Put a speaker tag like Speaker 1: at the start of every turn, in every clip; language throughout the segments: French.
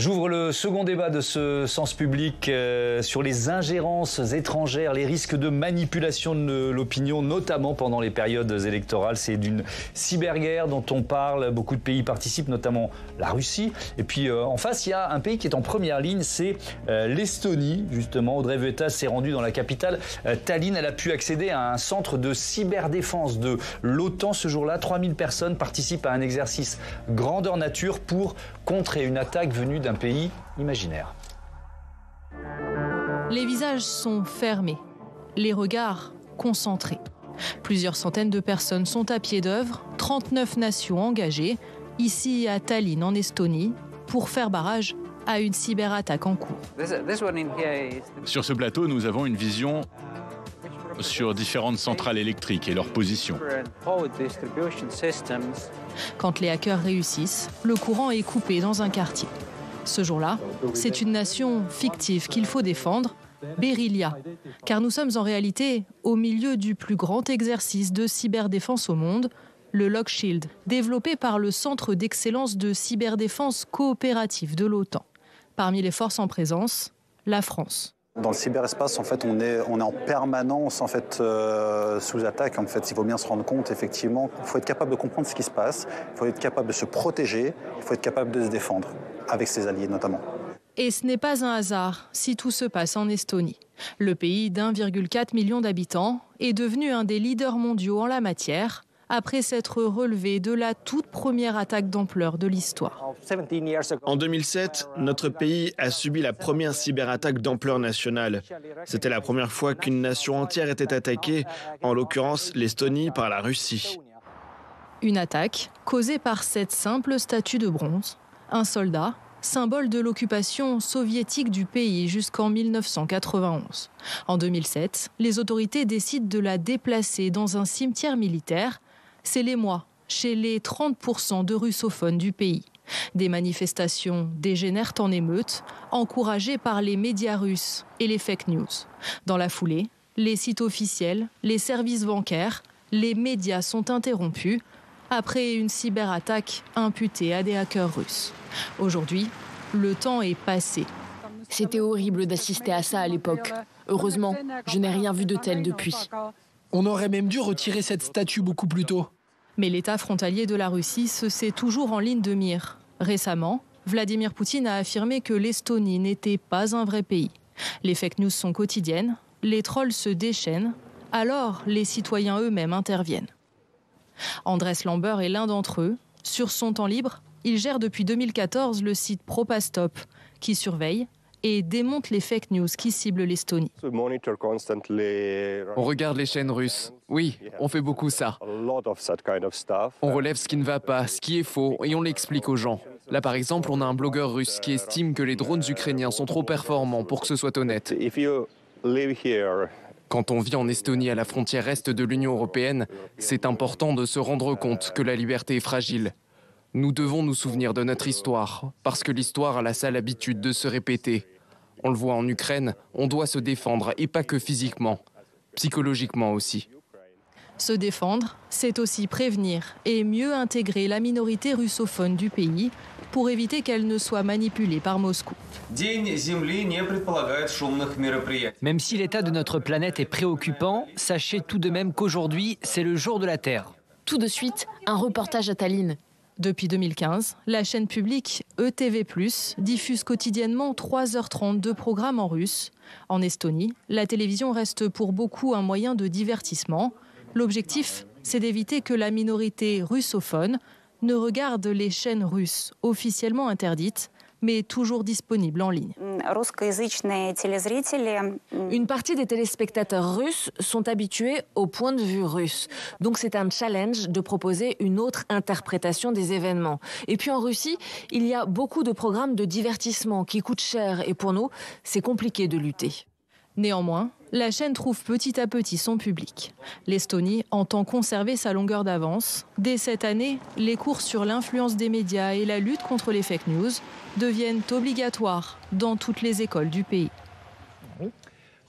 Speaker 1: J'ouvre le second débat de ce Sens Public sur les ingérences étrangères, les risques de manipulation de l'opinion, notamment pendant les périodes électorales. C'est d'une cyberguerre dont on parle. Beaucoup de pays participent, notamment la Russie. Et puis en face, il y a un pays qui est en première ligne, c'est l'Estonie. Justement, Audrey Vetas s'est rendue dans la capitale, Tallinn. Elle a pu accéder à un centre de cyberdéfense de l'OTAN ce jour-là. 3000 personnes participent à un exercice grandeur nature pour contrer une attaque venue d'un pays imaginaire.
Speaker 2: Les visages sont fermés, les regards concentrés. Plusieurs centaines de personnes sont à pied d'œuvre, 39 nations engagées, ici à Tallinn en Estonie, pour faire barrage à une cyberattaque en cours.
Speaker 3: Sur ce plateau, nous avons une vision sur différentes centrales électriques et leur position.
Speaker 2: Quand les hackers réussissent, le courant est coupé dans un quartier. Ce jour-là, c'est une nation fictive qu'il faut défendre, Beryllia, car nous sommes en réalité au milieu du plus grand exercice de cyberdéfense au monde, le Logshield, développé par le Centre d'excellence de cyberdéfense coopérative de l'OTAN. Parmi les forces en présence, la France.
Speaker 4: Dans le cyberespace, en fait, on est en permanence sous attaque. En fait, il faut bien se rendre compte, effectivement, il faut être capable de comprendre ce qui se passe, il faut être capable de se protéger, il faut être capable de se défendre, avec ses alliés notamment.
Speaker 2: Et ce n'est pas un hasard si tout se passe en Estonie. Le pays d'1,4 million d'habitants est devenu un des leaders mondiaux en la matière, après s'être relevé de la toute première attaque d'ampleur de l'histoire.
Speaker 5: En 2007, notre pays a subi la première cyberattaque d'ampleur nationale. C'était la première fois qu'une nation entière était attaquée, en l'occurrence l'Estonie par la Russie.
Speaker 2: Une attaque causée par cette simple statue de bronze, un soldat, symbole de l'occupation soviétique du pays jusqu'en 1991. En 2007, les autorités décident de la déplacer dans un cimetière militaire. C'est l'émoi chez les 30% de russophones du pays. Des manifestations dégénèrent en émeutes, encouragées par les médias russes et les fake news. Dans la foulée, les sites officiels, les services bancaires, les médias sont interrompus après une cyberattaque imputée à des hackers russes. Aujourd'hui, le temps est passé.
Speaker 6: C'était horrible d'assister à ça à l'époque. Heureusement, je n'ai rien vu de tel depuis.
Speaker 7: On aurait même dû retirer cette statue beaucoup plus tôt.
Speaker 2: Mais l'État frontalier de la Russie se sait toujours en ligne de mire. Récemment, Vladimir Poutine a affirmé que l'Estonie n'était pas un vrai pays. Les fake news sont quotidiennes, les trolls se déchaînent, alors les citoyens eux-mêmes interviennent. Andrés Lamber est l'un d'entre eux. Sur son temps libre, il gère depuis 2014 le site Propastop, qui surveille et démonte les fake news qui ciblent l'Estonie.
Speaker 8: On regarde les chaînes russes. Oui, on fait beaucoup ça. On relève ce qui ne va pas, ce qui est faux, et on l'explique aux gens. Là, par exemple, on a un blogueur russe qui estime que les drones ukrainiens sont trop performants pour que ce soit honnête. Quand on vit en Estonie à la frontière est de l'Union européenne, c'est important de se rendre compte que la liberté est fragile. Nous devons nous souvenir de notre histoire, parce que l'histoire a la sale habitude de se répéter. On le voit en Ukraine, on doit se défendre, et pas que physiquement, psychologiquement aussi.
Speaker 2: Se défendre, c'est aussi prévenir et mieux intégrer la minorité russophone du pays pour éviter qu'elle ne soit manipulée par Moscou.
Speaker 9: Même si l'état de notre planète est préoccupant, sachez tout de même qu'aujourd'hui, c'est le jour de la Terre.
Speaker 6: Tout de suite, un reportage à Tallinn.
Speaker 2: Depuis 2015, la chaîne publique ETV+, diffuse quotidiennement 3h30 de programmes en russe. En Estonie, la télévision reste pour beaucoup un moyen de divertissement. L'objectif, c'est d'éviter que la minorité russophone ne regarde les chaînes russes officiellement interdites, mais toujours disponibles en ligne.
Speaker 10: Une partie des téléspectateurs russes sont habitués au point de vue russe. Donc c'est un challenge de proposer une autre interprétation des événements. Et puis en Russie, il y a beaucoup de programmes de divertissement qui coûtent cher et pour nous, c'est compliqué de lutter.
Speaker 2: Néanmoins, la chaîne trouve petit à petit son public. L'Estonie entend conserver sa longueur d'avance. Dès cette année, les cours sur l'influence des médias et la lutte contre les fake news deviennent obligatoires dans toutes les écoles du pays.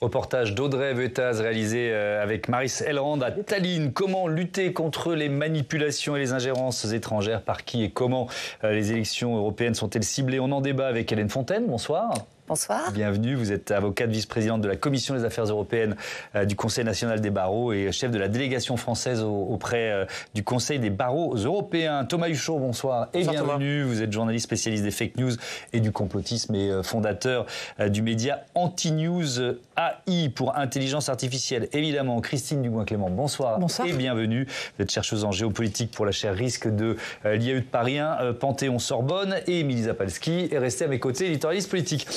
Speaker 1: Reportage d'Audrey Vetaz réalisé avec Maris Elrand à Tallinn. Comment lutter contre les manipulations et les ingérences étrangères? Par qui et comment les élections européennes sont-elles ciblées? On en débat avec Hélène Fontaine. Bonsoir.
Speaker 11: Bonsoir.
Speaker 1: Bienvenue, vous êtes avocate vice-présidente de la Commission des affaires européennes du Conseil national des barreaux et chef de la délégation française auprès du Conseil des barreaux européens. Thomas Huchot, bonsoir et bonsoir, bienvenue. Thomas. Vous êtes journaliste spécialiste des fake news et du complotisme et fondateur du média Anti-News AI pour intelligence artificielle. Évidemment, Christine Dugouin-Clément, bonsoir.
Speaker 11: Bonsoir.
Speaker 1: Et bienvenue. Vous êtes chercheuse en géopolitique pour la chaire Risque de l'IAE de Paris 1, Panthéon-Sorbonne, et Émilie Zapalski est restée à mes côtés, éditorialiste politique.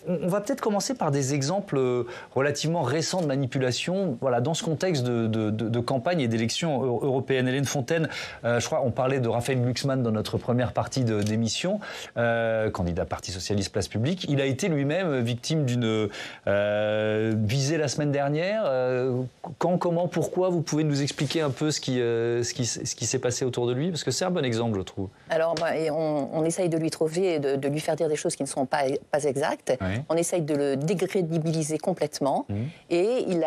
Speaker 1: On va peut-être commencer par des exemples relativement récents de manipulation, voilà, dans ce contexte de campagne et d'élections européennes. Hélène Fontaine, je crois on parlait de Raphaël Glucksmann dans notre première partie d'émission, candidat Parti Socialiste Place Publique. Il a été lui-même victime d'une visée la semaine dernière. Quand, comment, pourquoi? Vous pouvez nous expliquer un peu ce qui s'est passé autour de lui? Parce que c'est un bon exemple, je trouve. Alors,
Speaker 11: on essaye de lui trouver, de lui faire dire des choses qui ne sont pas exactes. Oui. On essaye de le décrédibiliser complètement. Et il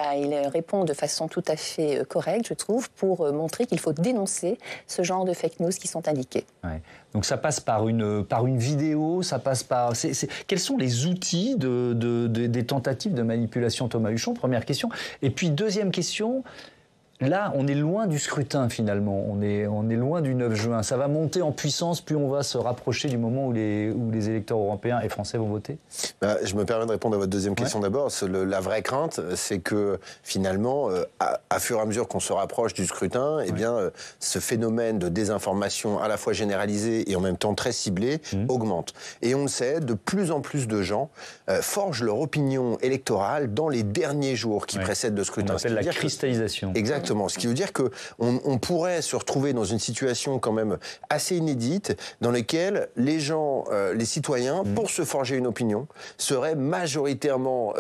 Speaker 11: répond de façon tout à fait correcte, je trouve, pour montrer qu'il faut dénoncer ce genre de fake news qui sont indiquées.
Speaker 1: Ouais. Donc ça passe par une vidéo, ça passe par... Quels sont les outils des tentatives de manipulation, Thomas Huchon? Première question. Et puis deuxième question... Là, on est loin du scrutin, finalement. On est loin du 9 juin. Ça va monter en puissance, plus on va se rapprocher du moment où les électeurs européens et français vont voter.
Speaker 12: Je me permets de répondre à votre deuxième question d'abord. La vraie crainte, c'est que, finalement, à fur et à mesure qu'on se rapproche du scrutin, eh bien, ce phénomène de désinformation à la fois généralisé et en même temps très ciblé augmente. Et on le sait, de plus en plus de gens forgent leur opinion électorale dans les derniers jours qui précèdent le scrutin.
Speaker 1: On appelle la cristallisation.
Speaker 12: Exactement. Ce qui veut dire qu'on pourrait se retrouver dans une situation quand même assez inédite dans laquelle les gens, les citoyens, pour se forger une opinion, seraient majoritairement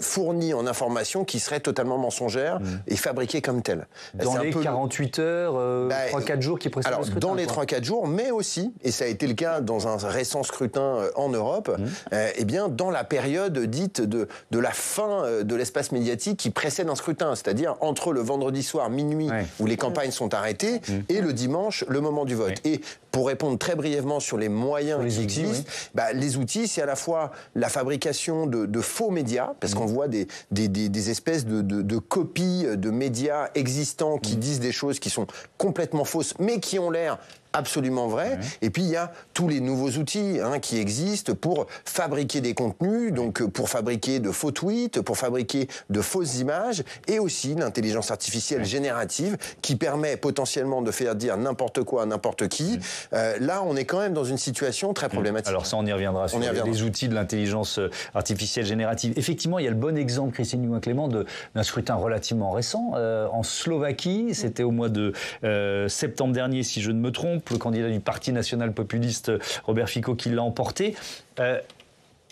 Speaker 12: fournis en informations qui seraient totalement mensongères et fabriquées comme telles.
Speaker 1: Dans les 48 heures, 3-4 jours qui précèdent le scrutin.
Speaker 12: Dans les 3-4 jours, mais aussi, et ça a été le cas dans un récent scrutin en Europe, eh bien, dans la période dite de la fin de l'espace médiatique qui précède un scrutin, c'est-à-dire entre le vendredi soir, minuit, où les campagnes sont arrêtées, et le dimanche, le moment du vote. Et pour répondre très brièvement sur les moyens qui existent, les outils, c'est à la fois la fabrication de faux médias, parce qu'on voit des espèces de copies de médias existants qui disent des choses qui sont complètement fausses, mais qui ont l'air absolument vrai. Et puis il y a tous les nouveaux outils qui existent pour fabriquer des contenus, donc pour fabriquer de faux tweets, pour fabriquer de fausses images, et aussi l'intelligence artificielle générative qui permet potentiellement de faire dire n'importe quoi à n'importe qui. Là, on est quand même dans une situation très problématique.
Speaker 1: Alors ça, on y reviendra sur les outils de l'intelligence artificielle générative. Effectivement, il y a le bon exemple, Christine Dugouin-Clément, d'un scrutin relativement récent en Slovaquie. C'était au mois de septembre dernier, si je ne me trompe. Le candidat du Parti national populiste, Robert Fico, qui l'a emporté.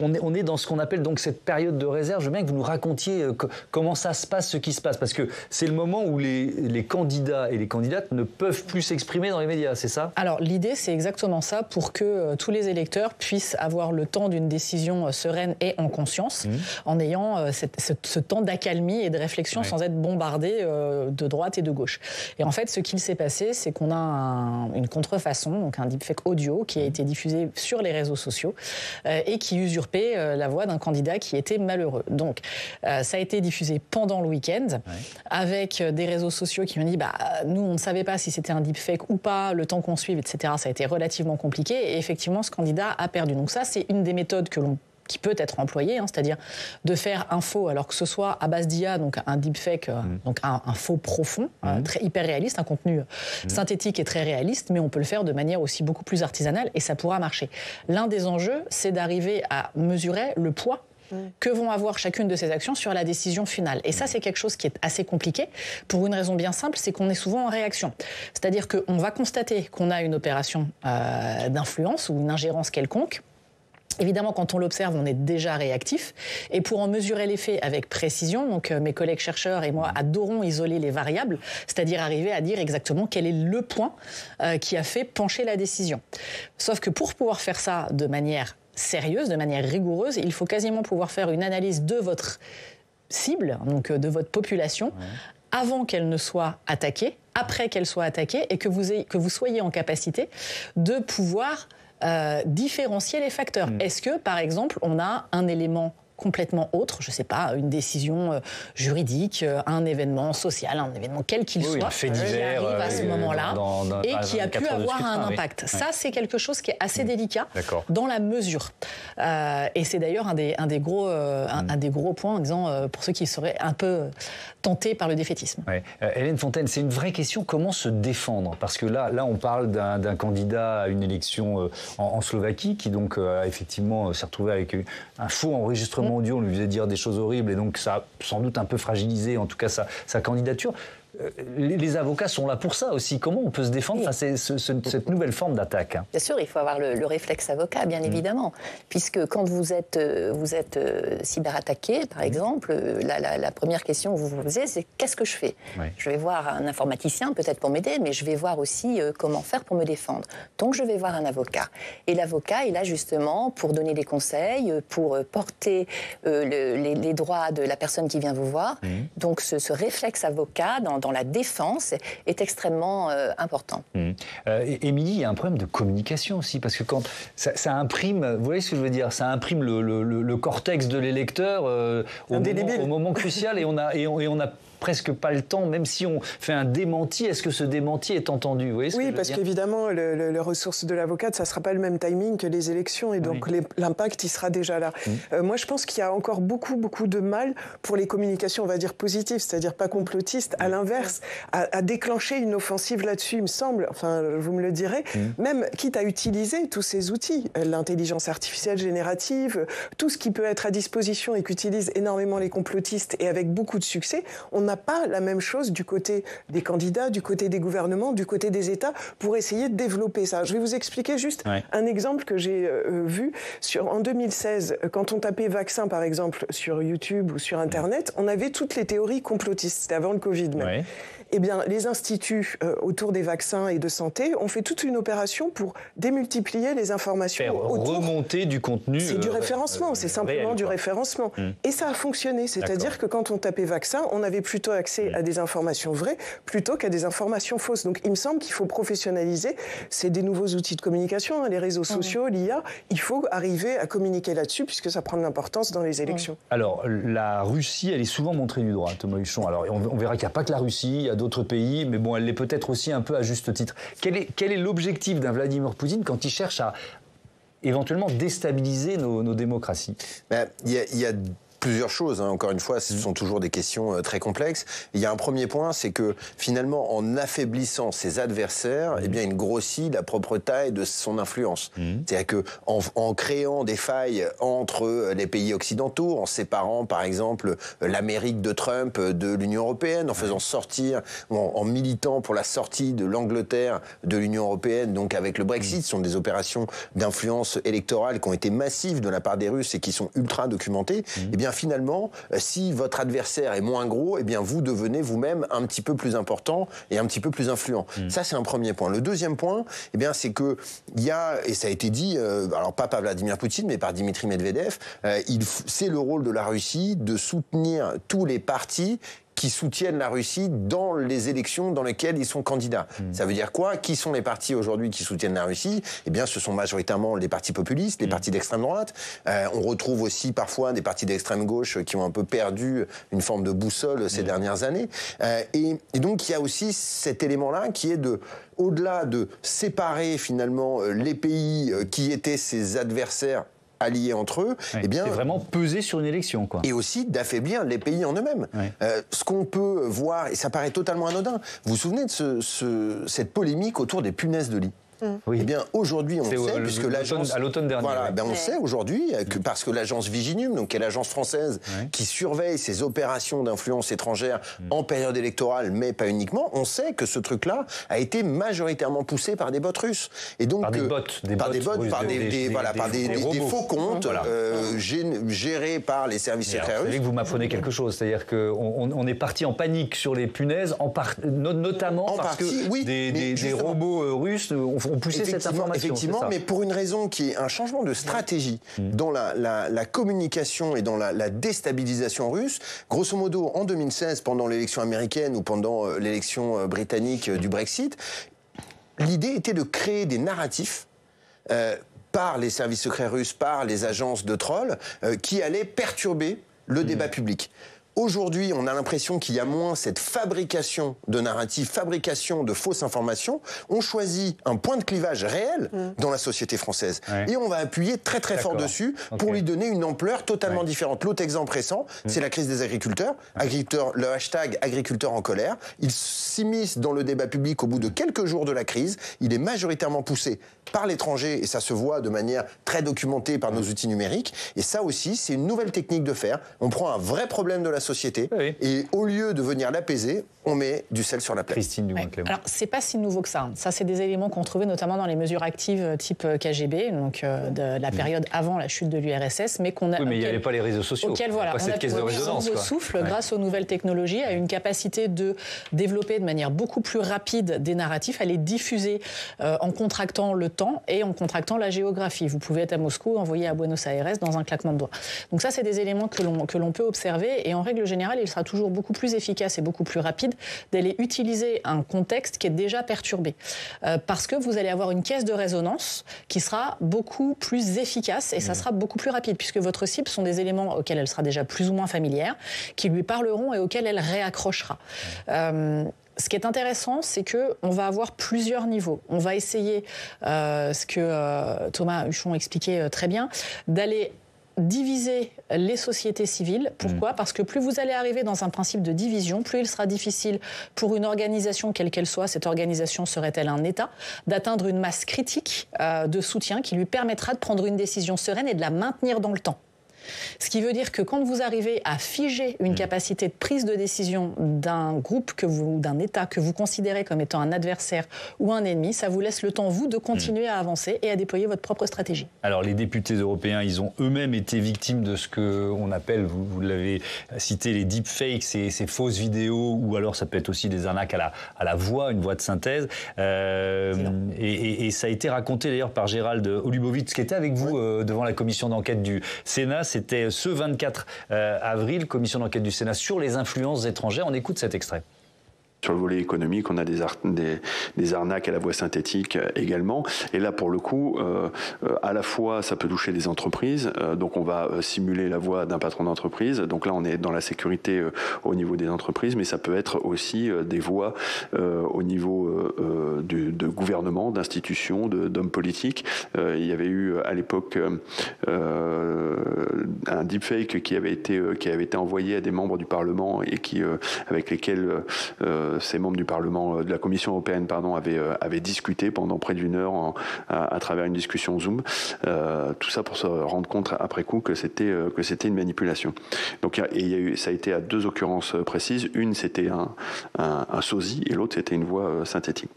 Speaker 1: On est dans ce qu'on appelle donc cette période de réserve. Je veux bien que vous nous racontiez comment ça se passe, ce qui se passe, parce que c'est le moment où les candidats et les candidates ne peuvent plus s'exprimer dans les médias, c'est ça?
Speaker 13: Alors l'idée, c'est exactement ça, pour que tous les électeurs puissent avoir le temps d'une décision sereine et en conscience, en ayant ce temps d'accalmie et de réflexion sans être bombardé de droite et de gauche. Et en fait, ce qu'il s'est passé, c'est qu'on a une contrefaçon, donc un deepfake audio qui a été diffusé sur les réseaux sociaux et qui usurpe la voix d'un candidat qui était malheureux. Donc, ça a été diffusé pendant le week-end, avec des réseaux sociaux qui m'ont dit nous, on ne savait pas si c'était un deepfake ou pas, le temps qu'on suive, etc. Ça a été relativement compliqué, et effectivement, ce candidat a perdu. Donc ça, c'est une des méthodes qui peut être employé, c'est-à-dire de faire un faux, alors que ce soit à base d'IA, donc un deepfake, donc un faux profond, très hyper réaliste, un contenu synthétique et très réaliste, mais on peut le faire de manière aussi beaucoup plus artisanale, et ça pourra marcher. L'un des enjeux, c'est d'arriver à mesurer le poids que vont avoir chacune de ces actions sur la décision finale. Et ça, c'est quelque chose qui est assez compliqué, pour une raison bien simple, c'est qu'on est souvent en réaction. C'est-à-dire qu'on va constater qu'on a une opération d'influence ou une ingérence quelconque. Évidemment, quand on l'observe, on est déjà réactif. Et pour en mesurer l'effet avec précision, donc mes collègues chercheurs et moi adorons isoler les variables, c'est-à-dire arriver à dire exactement quel est le point qui a fait pencher la décision. Sauf que pour pouvoir faire ça de manière sérieuse, de manière rigoureuse. Il faut quasiment pouvoir faire une analyse de votre cible, donc de votre population, avant qu'elle ne soit attaquée, après qu'elle soit attaquée, et que vous soyez en capacité de pouvoir différencier les facteurs. Est-ce que, par exemple, on a un élément complètement autre, je ne sais pas, une décision juridique, un événement social, un événement quel qu'il soit,
Speaker 1: fait divers,
Speaker 13: qui arrive à ce moment-là et qui a pu avoir un impact.
Speaker 1: Oui.
Speaker 13: Ça, c'est quelque chose qui est assez délicat dans la mesure. Et c'est d'ailleurs un des gros points en disant, pour ceux qui seraient un peu tentés par le défaitisme.
Speaker 1: Ouais. Hélène Fontaine, c'est une vraie question, comment se défendre? Parce que là on parle d'un candidat à une élection en Slovaquie qui donc effectivement s'est retrouvé avec un faux enregistrement audio, on lui faisait dire des choses horribles et donc ça a sans doute un peu fragilisé en tout cas sa candidature. Les avocats sont là pour ça aussi. Comment on peut se défendre face à cette nouvelle forme d'attaque?
Speaker 11: Bien sûr, il faut avoir le réflexe avocat, bien évidemment. Puisque quand vous êtes cyberattaqué, par exemple, la première question que vous vous posez, c'est qu'est-ce que je fais? Je vais voir un informaticien, peut-être pour m'aider, mais je vais voir aussi comment faire pour me défendre. Donc je vais voir un avocat. Et l'avocat est là justement pour donner des conseils, pour porter les droits de la personne qui vient vous voir. Donc ce réflexe avocat dans la défense est extrêmement important.
Speaker 1: Émilie, il y a un problème de communication aussi, parce que quand ça imprime, vous voyez ce que je veux dire, ça imprime le cortex de l'électeur au moment crucial et on a presque pas le temps, même si on fait un démenti, est-ce que ce démenti est entendu? Vous voyez ce que je veux
Speaker 14: parce
Speaker 1: dire?
Speaker 14: qu'évidemment, les ressources de l'avocate, ça ne sera pas le même timing que les élections, et donc l'impact, il sera déjà là. Moi, je pense qu'il y a encore beaucoup de mal pour les communications, on va dire positives, c'est-à-dire pas complotistes, à l'inverse, à déclencher une offensive là-dessus, il me semble, enfin, vous me le direz, même quitte à utiliser tous ces outils, l'intelligence artificielle générative, tout ce qui peut être à disposition et qu'utilisent énormément les complotistes, et avec beaucoup de succès, on n'a pas la même chose du côté des candidats, du côté des gouvernements, du côté des États, pour essayer de développer ça. Je vais vous expliquer juste un exemple que j'ai vu en 2016, quand on tapait vaccin, par exemple, sur YouTube ou sur Internet, on avait toutes les théories complotistes, c'était avant le Covid même. Eh bien, les instituts autour des vaccins et de santé ont fait toute une opération pour démultiplier les informations.
Speaker 1: Faire remonter du contenu.
Speaker 14: C'est du référencement, c'est simplement du référencement. Et ça a fonctionné, c'est-à-dire que quand on tapait vaccin, on avait plutôt accès à des informations vraies plutôt qu'à des informations fausses. Donc il me semble qu'il faut professionnaliser. C'est des nouveaux outils de communication, les réseaux sociaux, l'IA. Il faut arriver à communiquer là-dessus puisque ça prend de l'importance dans les élections.
Speaker 1: Alors, la Russie, elle est souvent montrée du doigt, Thomas Huchon. Alors, on verra qu'il n'y a pas que la Russie, il y a d'autres pays, mais bon, elle l'est peut-être aussi un peu à juste titre. Quel est l'objectif d'un Vladimir Poutine quand il cherche à éventuellement déstabiliser nos démocraties?
Speaker 12: Il y a plusieurs choses, encore une fois, ce sont toujours des questions très complexes. Il y a un premier point, c'est que finalement, en affaiblissant ses adversaires, eh bien, il grossit la propre taille de son influence. C'est-à-dire que en créant des failles entre les pays occidentaux, en séparant, par exemple, l'Amérique de Trump de l'Union européenne, en faisant sortir, en militant pour la sortie de l'Angleterre de l'Union européenne, donc avec le Brexit, ce sont des opérations d'influence électorale qui ont été massives de la part des Russes et qui sont ultra documentées. Eh bien, finalement, si votre adversaire est moins gros, eh bien, vous devenez vous-même un petit peu plus important et un petit peu plus influent. Ça, c'est un premier point. Le deuxième point, eh bien, c'est que il y a, et ça a été dit, alors pas par Vladimir Poutine, mais par Dimitri Medvedev, c'est le rôle de la Russie de soutenir tous les partis qui soutiennent la Russie dans les élections dans lesquelles ils sont candidats. Ça veut dire quoi? Qui sont les partis aujourd'hui qui soutiennent la Russie? Eh bien, ce sont majoritairement les partis populistes, les partis d'extrême droite. On retrouve aussi parfois des partis d'extrême gauche qui ont un peu perdu une forme de boussole ces dernières années. Et donc, il y a aussi cet élément-là qui est au-delà de séparer finalement les pays qui étaient ses adversaires alliés entre eux, eh bien,
Speaker 1: c'est vraiment peser sur une élection, quoi. Et
Speaker 12: aussi d'affaiblir les pays en eux-mêmes. Ce qu'on peut voir, et ça paraît totalement anodin, vous vous souvenez de cette polémique autour des punaises de lit? Oui. Eh bien, aujourd'hui, on sait, puisque l'agence...
Speaker 1: À l'automne dernier.
Speaker 12: Voilà, on sait aujourd'hui que parce que l'agence Viginum, donc qui est l'agence française qui surveille ces opérations d'influence étrangère en période électorale, mais pas uniquement, on sait que ce truc-là a été majoritairement poussé par des bots russes. Et donc, par des faux comptes gérés par les services secrets russes.
Speaker 1: Vous savez que vous m'apprenez quelque chose, c'est-à-dire qu'on est parti en panique sur les punaises, notamment parce que des robots russes ont poussé cette information.
Speaker 12: Effectivement, mais pour une raison qui est un changement de stratégie dans la communication et dans la déstabilisation russe. Grosso modo, en 2016, pendant l'élection américaine ou pendant l'élection britannique du Brexit, l'idée était de créer des narratifs par les services secrets russes, par les agences de trolls, qui allaient perturber le débat public. Aujourd'hui, on a l'impression qu'il y a moins cette fabrication de narratifs, fabrication de fausses informations. On choisit un point de clivage réel dans la société française. Et on va appuyer très très fort dessus pour lui donner une ampleur totalement différente. L'autre exemple récent, c'est la crise des agriculteurs. Le hashtag agriculteurs en colère. Il s'immisce dans le débat public au bout de quelques jours de la crise. Il est majoritairement poussé par l'étranger et ça se voit de manière très documentée par nos outils numériques. Et ça aussi, c'est une nouvelle technique de faire. On prend un vrai problème de la société et au lieu de venir l'apaiser, on met du sel sur la plaie.
Speaker 1: Christine Dumont-Clément.
Speaker 13: Alors, c'est pas si nouveau que ça. Ça, c'est des éléments qu'on trouvait notamment dans les mesures actives type KGB, donc de la période avant la chute de l'URSS, mais qu'on a.
Speaker 1: Oui, mais il n'y avait pas les réseaux sociaux.
Speaker 13: Auquel, voilà,
Speaker 1: pas cette caisse de résonance.
Speaker 13: On souffle grâce aux nouvelles technologies, à une capacité de développer de manière beaucoup plus rapide des narratifs, à les diffuser en contractant le temps et en contractant la géographie. Vous pouvez être à Moscou, envoyer à Buenos Aires dans un claquement de doigts. Donc ça, c'est des éléments que l'on peut observer et en règle générale, il sera toujours beaucoup plus efficace et beaucoup plus rapide d'aller utiliser un contexte qui est déjà perturbé. Parce que vous allez avoir une caisse de résonance qui sera beaucoup plus efficace et ça sera beaucoup plus rapide puisque votre cible sont des éléments auxquels elle sera déjà plus ou moins familière, qui lui parleront et auxquels elle réaccrochera. Ce qui est intéressant, c'est qu'on va avoir plusieurs niveaux. On va essayer, ce que Thomas Huchon expliquait très bien, d'aller diviser les sociétés civiles. Pourquoi ? Parce que plus vous allez arriver dans un principe de division, plus il sera difficile pour une organisation, quelle qu'elle soit, cette organisation serait-elle un État, d'atteindre une masse critique de soutien qui lui permettra de prendre une décision sereine et de la maintenir dans le temps. Ce qui veut dire que quand vous arrivez à figer une capacité de prise de décision d'un groupe, d'un État que vous considérez comme étant un adversaire ou un ennemi, ça vous laisse le temps, vous, de continuer à avancer et à déployer votre propre stratégie.
Speaker 1: Alors les députés européens, ils ont eux-mêmes été victimes de ce qu'on appelle, vous l'avez cité, les deepfakes, ces fausses vidéos, ou alors ça peut être aussi des arnaques à la voix, une voix de synthèse. Et ça a été raconté d'ailleurs par Gérald Olubowicz, qui était avec vous devant la commission d'enquête du Sénat. C'était ce 24 avril, commission d'enquête du Sénat sur les influences étrangères. On écoute cet extrait.
Speaker 15: Sur le volet économique, on a des arnaques à la voix synthétique également. Et là, pour le coup, à la fois, ça peut toucher des entreprises. Donc, on va simuler la voix d'un patron d'entreprise. Donc là, on est dans la sécurité au niveau des entreprises, mais ça peut être aussi des voix au niveau de gouvernement, d'institutions, d'hommes politiques. Il y avait eu à l'époque un deepfake qui avait été envoyé à des membres du Parlement et avec lesquels ces membres du Parlement, de la Commission européenne, avaient discuté pendant près d'une heure à travers une discussion Zoom. Tout ça pour se rendre compte après coup que c'était une manipulation. Donc ça a été à deux occurrences précises. Une, c'était un sosie, et l'autre, c'était une voix synthétique.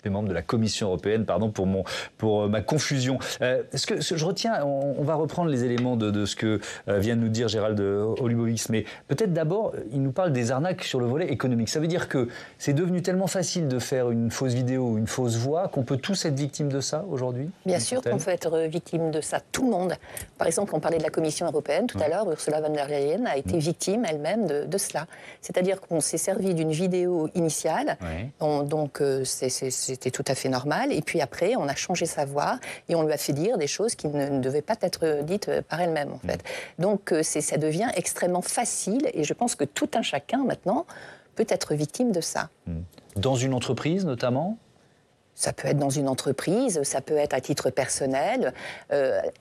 Speaker 1: Des membres de la Commission européenne, pardon pour ma confusion. Ce que je retiens, on va reprendre les éléments de ce que vient de nous dire Gérald Olubowicz, mais peut-être d'abord, il nous parle des arnaques sur le volet économique. Ça veut dire que c'est devenu tellement facile de faire une fausse vidéo ou une fausse voix qu'on peut tous être victime de ça aujourd'hui ?
Speaker 11: Bien sûr qu'on peut être victime de ça, tout le monde. Par exemple, on parlait de la Commission européenne tout à l'heure, Ursula von der Leyen a été victime elle-même de cela. C'est-à-dire qu'on s'est servi d'une vidéo initiale, donc c'était tout à fait normal. Et puis après, on a changé sa voix et on lui a fait dire des choses qui ne devaient pas être dites par elle-même, en fait. Donc, ça devient extrêmement facile et je pense que tout un chacun, maintenant, peut être victime de ça.
Speaker 1: Dans une entreprise, notamment ?
Speaker 11: Ça peut être dans une entreprise, ça peut être à titre personnel.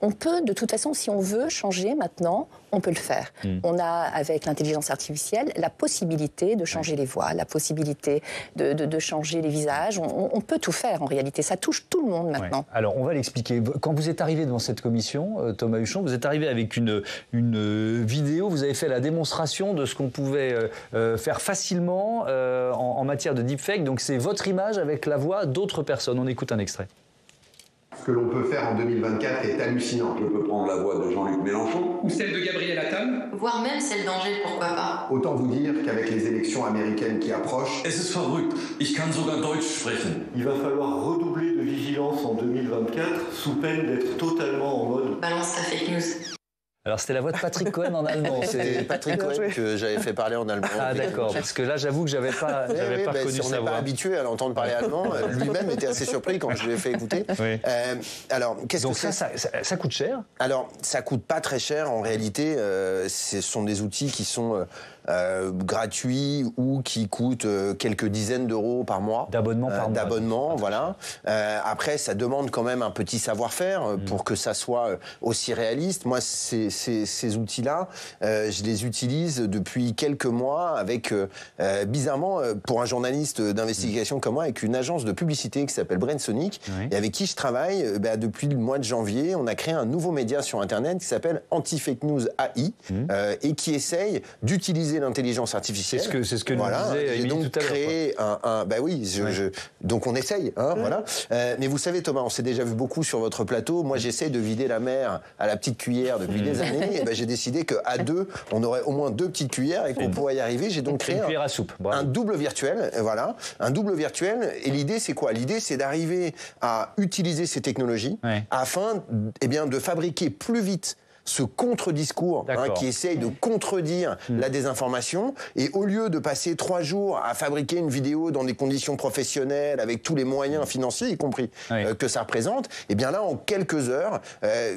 Speaker 11: On peut, de toute façon, si on veut changer maintenant, on peut le faire. On a, avec l'intelligence artificielle, la possibilité de changer les voix, la possibilité de changer les visages. On peut tout faire, en réalité. Ça touche tout le monde maintenant.
Speaker 1: Ouais. Alors, on va l'expliquer. Quand vous êtes arrivé devant cette commission, Thomas Huchon, vous êtes arrivé avec une vidéo, vous avez fait la démonstration de ce qu'on pouvait faire facilement en matière de deepfake. Donc, c'est votre image avec la voix d'autres personnes. On écoute un extrait.
Speaker 12: Ce que l'on peut faire en 2024 est hallucinant. Je peux prendre la voix de Jean-Luc Mélenchon.
Speaker 16: Ou celle de Gabriel Attal.
Speaker 17: Voire même celle d'Angèle, pourquoi pas.
Speaker 12: Autant vous dire qu'avec les élections américaines qui approchent...
Speaker 18: Es ist verrückt. Ich kann sogar Deutsch sprechen.
Speaker 19: Il va falloir redoubler de vigilance en 2024 sous peine d'être totalement en mode...
Speaker 17: Balance ta fake news.
Speaker 1: Alors c'était la voix de Patrick Cohen en allemand.
Speaker 12: C'est Patrick Cohen que j'avais fait parler en allemand.
Speaker 1: Ah d'accord, parce que là j'avoue que j'avais pas reconnu
Speaker 12: sa voix. On n'est pas habitué à l'entendre parler allemand. Lui-même était assez surpris quand je lui ai fait écouter.
Speaker 1: Oui.
Speaker 12: Alors qu'est-ce
Speaker 1: donc
Speaker 12: que
Speaker 1: ça coûte cher?
Speaker 12: Alors ça coûte pas très cher en réalité. Ce sont des outils qui sont gratuits ou qui coûtent quelques dizaines d'euros par mois.
Speaker 1: D'abonnement par mois.
Speaker 12: D'abonnement, voilà. Après, ça demande quand même un petit savoir-faire pour que ça soit aussi réaliste. Moi, ces outils-là, je les utilise depuis quelques mois avec, bizarrement, pour un journaliste d'investigation comme moi, avec une agence de publicité qui s'appelle Brainsonic, et avec qui je travaille depuis le mois de janvier. On a créé un nouveau média sur Internet qui s'appelle Anti-Fake News AI et qui essaye d'utiliser l'intelligence artificielle.
Speaker 1: C'est ce que nous disait
Speaker 12: et donc
Speaker 1: tout à l'heure.
Speaker 12: Créer bah oui, donc on essaye, hein, voilà. Mais vous savez Thomas, on s'est déjà vu beaucoup sur votre plateau. Moi, j'essaye de vider la mer à la petite cuillère depuis des années. Et ben j'ai décidé qu'à deux, on aurait au moins 2 petites cuillères et qu'on pourrait y arriver. J'ai donc créé
Speaker 1: cuillère à soupe.
Speaker 12: Un double virtuel, voilà, un double virtuel. Et l'idée, c'est quoi? L'idée, c'est d'arriver à utiliser ces technologies afin, de fabriquer plus vite ce contre-discours qui essaye de contredire la désinformation, et au lieu de passer 3 jours à fabriquer une vidéo dans des conditions professionnelles avec tous les moyens financiers y compris que ça représente, et bien là en quelques heures,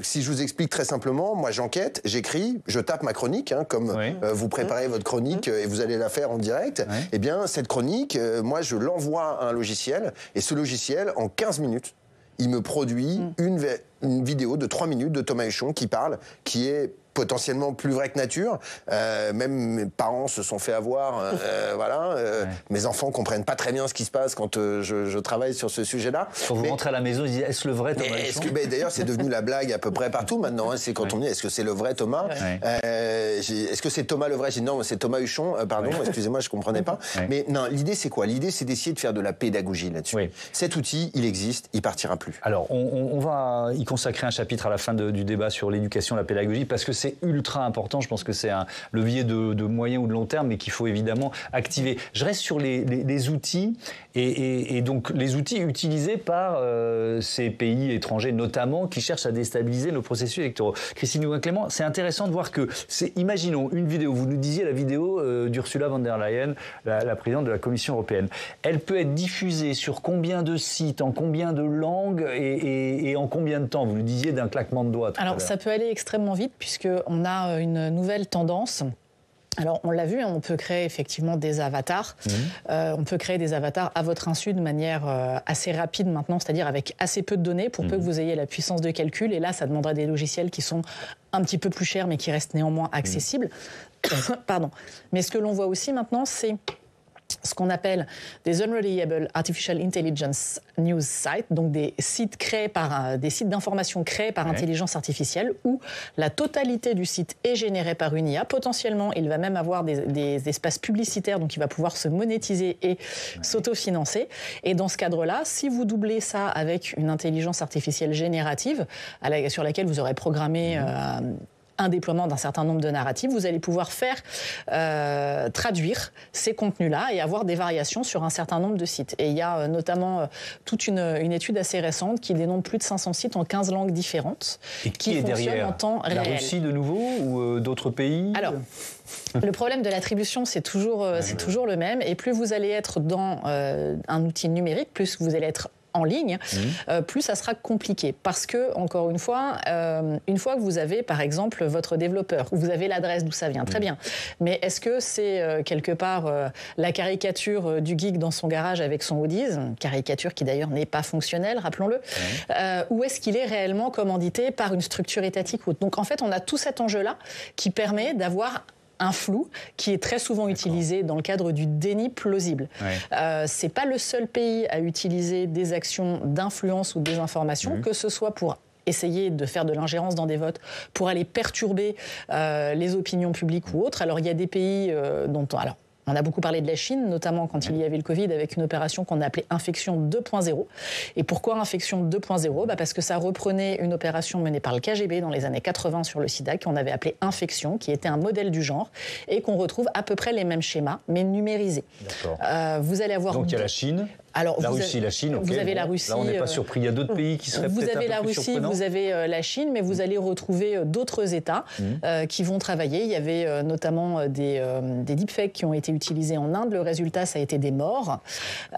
Speaker 12: si je vous explique très simplement, moi j'enquête, j'écris, je tape ma chronique comme vous préparez votre chronique et vous allez la faire en direct, et bien cette chronique, moi je l'envoie à un logiciel, et ce logiciel en 15 minutes il me produit une vidéo de 3 minutes de Thomas Huchon qui parle, qui est potentiellement plus vrai que nature. Même mes parents se sont fait avoir. Mes enfants comprennent pas très bien ce qui se passe quand je travaille sur ce sujet-là.
Speaker 1: Quand vous rentrez à la maison, ils disent est-ce le vrai Thomas Huchon?
Speaker 12: D'ailleurs, c'est devenu la blague à peu près partout maintenant. Hein, c'est quand on dit est-ce que c'est le vrai Thomas? Est-ce que c'est Thomas le vrai? J'ai dit non, c'est Thomas Huchon. Pardon, excusez-moi, je comprenais pas. Mais non, l'idée c'est quoi? L'idée c'est d'essayer de faire de la pédagogie là-dessus. Cet outil, il existe, il partira plus.
Speaker 1: Alors, on va y consacrer un chapitre à la fin du débat sur l'éducation, la pédagogie, parce que c'est ultra important. Je pense que c'est un levier de moyen ou de long terme, mais qu'il faut évidemment activer. Je reste sur les outils, et donc les outils utilisés par ces pays étrangers, notamment, qui cherchent à déstabiliser nos processus électoraux. Christine Houin-Clément, c'est intéressant de voir que, imaginons une vidéo, vous nous disiez la vidéo d'Ursula von der Leyen, la présidente de la Commission européenne. Elle peut être diffusée sur combien de sites, en combien de langues et en combien de temps? Vous nous disiez d'un claquement de doigts.
Speaker 13: Alors ça peut aller extrêmement vite puisqu'on a une nouvelle tendance. Alors, on l'a vu, on peut créer effectivement des avatars. On peut créer des avatars à votre insu de manière assez rapide maintenant, c'est-à-dire avec assez peu de données pour peu que vous ayez la puissance de calcul. Et là, ça demanderait des logiciels qui sont un petit peu plus chers, mais qui restent néanmoins accessibles. Pardon. Mais ce que l'on voit aussi maintenant, c'est ce qu'on appelle des Unreliable Artificial Intelligence News Sites, donc des sites d'information créés par intelligence artificielle, où la totalité du site est générée par une IA. Potentiellement, il va même avoir des espaces publicitaires, donc il va pouvoir se monétiser et s'autofinancer. Et dans ce cadre-là, si vous doublez ça avec une intelligence artificielle générative, sur laquelle vous aurez programmé un déploiement d'un certain nombre de narratifs, vous allez pouvoir faire traduire ces contenus-là et avoir des variations sur un certain nombre de sites. Et il y a notamment toute une étude assez récente qui dénombre plus de 500 sites en 15 langues différentes.
Speaker 1: Et qui est derrière?
Speaker 13: En temps réel.
Speaker 1: La Russie de nouveau ou d'autres pays?
Speaker 13: Alors, le problème de l'attribution, c'est toujours le même. Et plus vous allez être dans un outil numérique, plus vous allez être en ligne, plus ça sera compliqué. Parce que, encore une fois que vous avez, par exemple, votre développeur, où vous avez l'adresse d'où ça vient, très bien. Mais est-ce que c'est quelque part la caricature du geek dans son garage avec son Audi's, caricature qui d'ailleurs n'est pas fonctionnelle, rappelons-le, ou est-ce qu'il est réellement commandité par une structure étatique ou autre? Donc en fait, on a tout cet enjeu-là qui permet d'avoir un flou qui est très souvent utilisé dans le cadre du déni plausible. C'est pas le seul pays à utiliser des actions d'influence ou de désinformation, que ce soit pour essayer de faire de l'ingérence dans des votes, pour aller perturber les opinions publiques ou autres. Alors il y a des pays On a beaucoup parlé de la Chine, notamment quand il y avait le Covid, avec une opération qu'on a appelée Infection 2.0. Et pourquoi Infection 2.0 ? Parce que ça reprenait une opération menée par le KGB dans les années 80 sur le sida, qu'on avait appelée Infection, qui était un modèle du genre, et qu'on retrouve à peu près les mêmes schémas, mais numérisés. Vous allez avoir...
Speaker 1: Donc il y a la Chine, la Russie, la Chine.
Speaker 13: Vous avez la Russie.
Speaker 1: Là, on n'est pas surpris. Il y a d'autres pays qui seraient peut-être un peu plus surprenants.
Speaker 13: Vous avez la Russie, vous avez la Chine, mais vous allez retrouver d'autres États qui vont travailler. Il y avait notamment des deepfakes qui ont été utilisés en Inde. Le résultat, ça a été des morts.